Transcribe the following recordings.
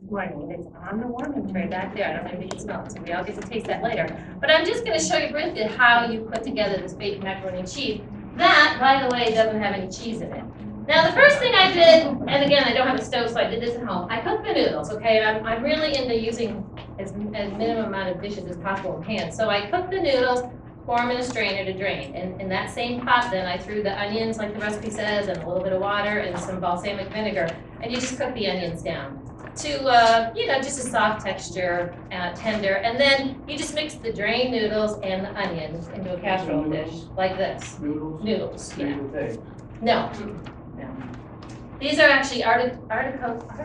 morning. It's on the warming tray back there. I don't know if you can smell it, so we all get to taste that later. But I'm just going to show you briefly how you put together this baked macaroni and cheese. That, by the way, doesn't have any cheese in it. Now, the first thing I did, and again, I don't have a stove, so I did this at home. I cooked the noodles, okay? I'm really into using as minimum amount of dishes as possible in pans. So I cooked the noodles, pour them in a strainer to drain. And in that same pot, then I threw the onions, like the recipe says, and a little bit of water and some balsamic vinegar. And you just cook the onions down to, just a soft texture, tender. And then you just mix the drained noodles and the onions into a casserole dish like this. Noodles, yeah. No. These are actually artichoke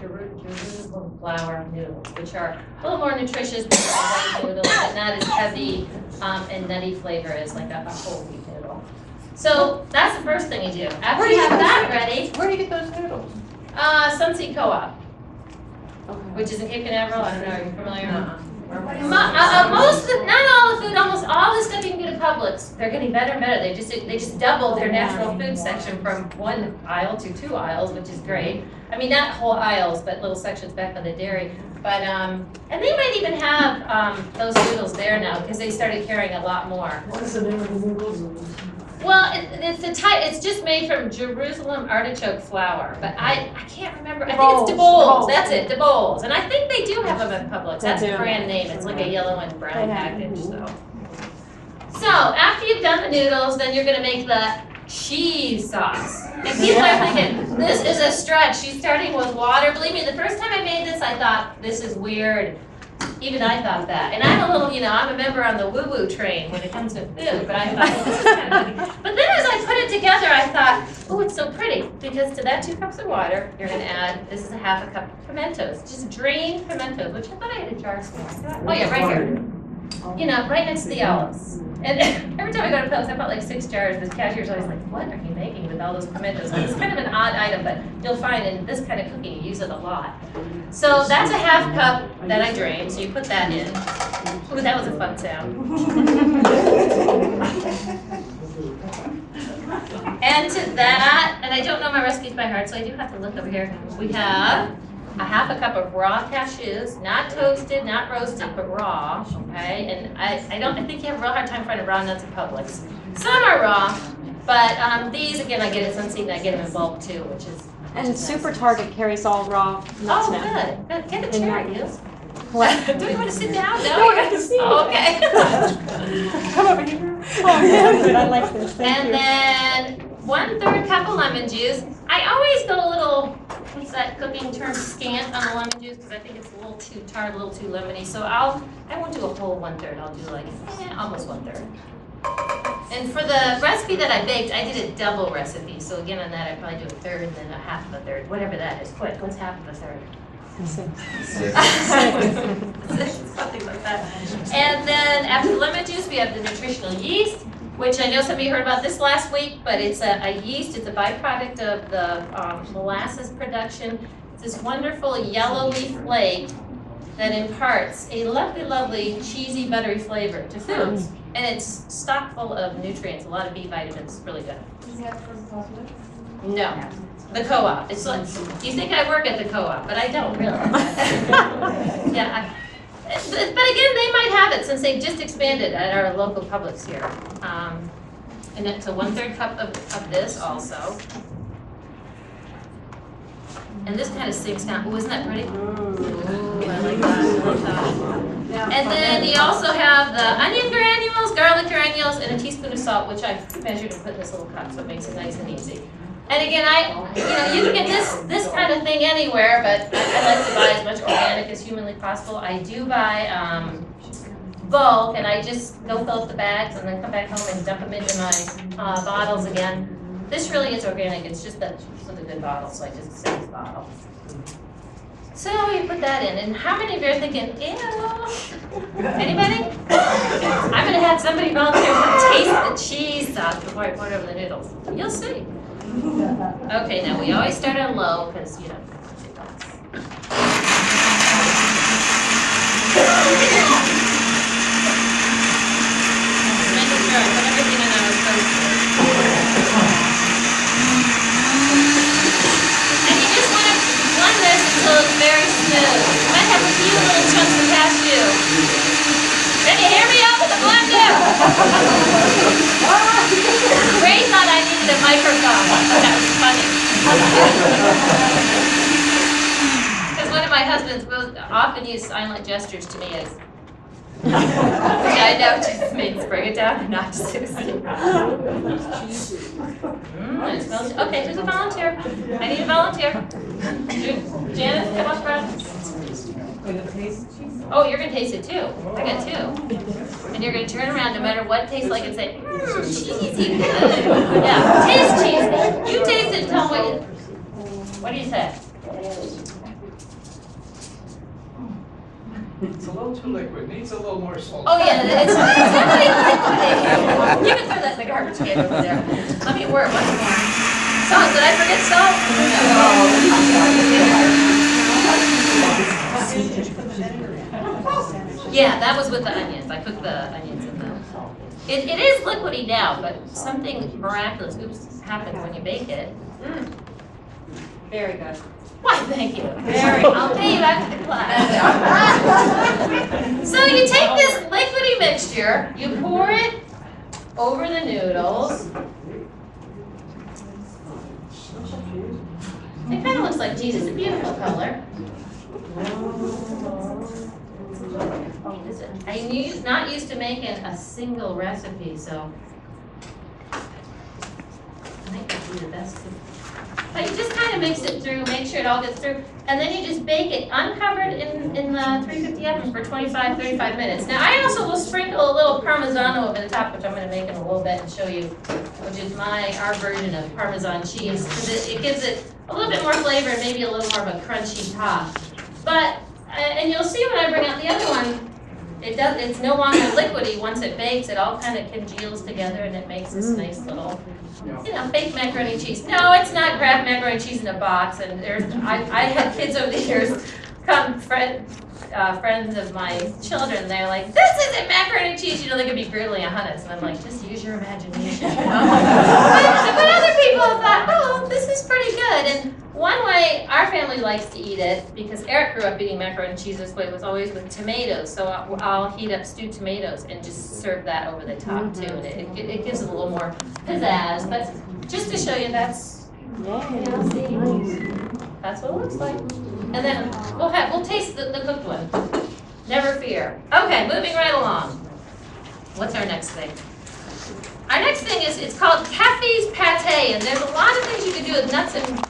Jerusalem flour noodles, which are a little more nutritious than white noodles, but not as heavy and nutty flavor as like a whole wheat noodle. So that's the first thing you do. After you have that ready, where do you get those noodles? Sunseed Co-op, which is in Cape Canaveral. I don't know. Are you familiar? Not all the food, almost all the stuff you can get at Publix. They're getting better and better. They just doubled their natural food section from 1 aisle to 2 aisles, which is great. I mean, not whole aisles, but little sections back on the dairy. But and they might even have those noodles there now because they started carrying a lot more. What is the name of the noodles? Well, it's just made from Jerusalem artichoke flour, but I can't remember. I think it's DeBoles. That's it, DeBoles. And I think they do have them at Publix. That's the brand name. It's like a yellow and brown package. So after you've done the noodles, then you're going to make the cheese sauce. And people are thinking, this is a stretch. She's starting with water. Believe me, the first time I made this, I thought, this is weird. Even I thought that. And I'm a little, I'm a member on the woo-woo train when it comes to food, but I thought, well, this is kind of pretty. But then as I put it together, I thought, oh, it's so pretty. Because to that 2 cups of water, you're going to add, this is a half a cup of pimentos. Just drained pimentos, which I thought I had a jar somewhere. Oh yeah, right here. Right next to the olives. And every time I go to Publix, I bought like 6 jars. The cashier's always like, what are you making with all those pimentos? It's kind of an odd item, but you'll find in this kind of cooking, you use it a lot. So that's a half cup that I drained, so you put that in. Ooh, that was a fun sound. And to that, and I don't know my recipes by heart, so I do have to look over here. We have a half a cup of raw cashews, not toasted, not roasted, but raw, okay? And I think you have a real hard time finding raw nuts in Publix. Some are raw, but these, again, I get at Sunseed and I get them in bulk too, which is Super Target carries all raw nuts now. Oh, good. Get a chair, you. What? Do you want to sit down? No, I got to see. Oh, okay. Come over here. Oh, yeah, good. I like this. Thank you. And then 1/3 cup of lemon juice. I always go a little, what's that cooking term, scant on the lemon juice because I think it's a little too tart, a little too lemony. So I won't do a whole 1/3. I'll do like almost 1/3. And for the recipe that I baked, I did a double recipe. So again, on that, I probably do a third and then a half of a third, whatever that is. Quick, what's half of a third? 6. Something like that. And then after the lemon juice, we have the nutritional yeast, which I know some of you heard about this last week, but it's a yeast. It's a byproduct of the molasses production. It's this wonderful yellowy flake that imparts a lovely, lovely, cheesy, buttery flavor to foods. And it's stock full of nutrients, a lot of B vitamins, really good. Is that from Publix? No, the Co-op. It's like, you think I work at the Co-op, but I don't really. Yeah, but again, they might have it since they've just expanded at our local Publix here. And it's a 1/3 cup of this also. And this kind of sinks down. Oh, isn't that pretty? Ooh, I like that. And then you also have the onion granules, garlic granules, and a teaspoon of salt, which I've measured and put in this little cup, so it makes it nice and easy. And again, you can get this kind of thing anywhere, but I like to buy as much organic as humanly possible. I do buy bulk, and I just go fill up the bags and then come back home and dump them into my bottles again. This really is organic. It's just that for the good bottle, so I just save the bottle. So you put that in, and how many of you are thinking, ew? Anybody? I'm going to have somebody volunteer to taste the cheese sauce before I pour it over the noodles. You'll see. Okay, now we always start on low because, making sure I put everything in our toaster. And you just want to blend this until it's very smooth. my husband often use silent gestures to me as, which I know just means bring it down and not Susie. It smells, okay, who's a volunteer? I need a volunteer. Janice, come up front. Oh, you're gonna taste it too. I got two. And you're gonna turn around no matter what it tastes like and say, cheesy good. Yeah, taste cheese. You taste it and tell me what do you say? It's a little too liquid, needs a little more salt. Oh yeah, it's totally liquidy. You can throw that in the garbage can over there. Let me work once more. Salt, did I forget salt? No. Yeah, that was with the onions. I cooked the onions in the. It is liquidy now, but something miraculous happens when you bake it. Very good. Why, thank you. I'll pay you after the class. So you take this liquidy mixture, you pour it over the noodles. It kind of looks like cheese. It's a beautiful color. I'm not used to making a single recipe, so I think I'll do the best. But you just kind of mix it through, make sure it all gets through, and then you just bake it uncovered in the 350 oven for 25-35 minutes. Now I also will sprinkle a little Parmesan over the top, which I'm going to make in a little bit and show you, which is our version of Parmesan cheese, because it gives it a little bit more flavor and maybe a little more of a crunchy top. But, and you'll see when I bring out the other one, it's no longer liquidy. Once it bakes, it all kind of congeals together and it makes this nice little, baked macaroni and cheese. No, it's not Kraft macaroni and cheese in a box. And I had kids over the years come, friends of my children, they're like, this isn't macaroni and cheese. They could be grilling a hunnis. And I'm like, just use your imagination. But other people thought, oh, this is pretty good. And one way our family likes to eat it, because Eric grew up eating macaroni and cheese this way, was always with tomatoes. So I'll heat up stewed tomatoes and just serve that over the top too. And it gives it a little more pizzazz. But just to show you, that's what it looks like. And then we'll taste the cooked one. Never fear. Okay, moving right along. What's our next thing? Our next thing it's called Kathy's Pate, and there's a lot of things you can do with nuts and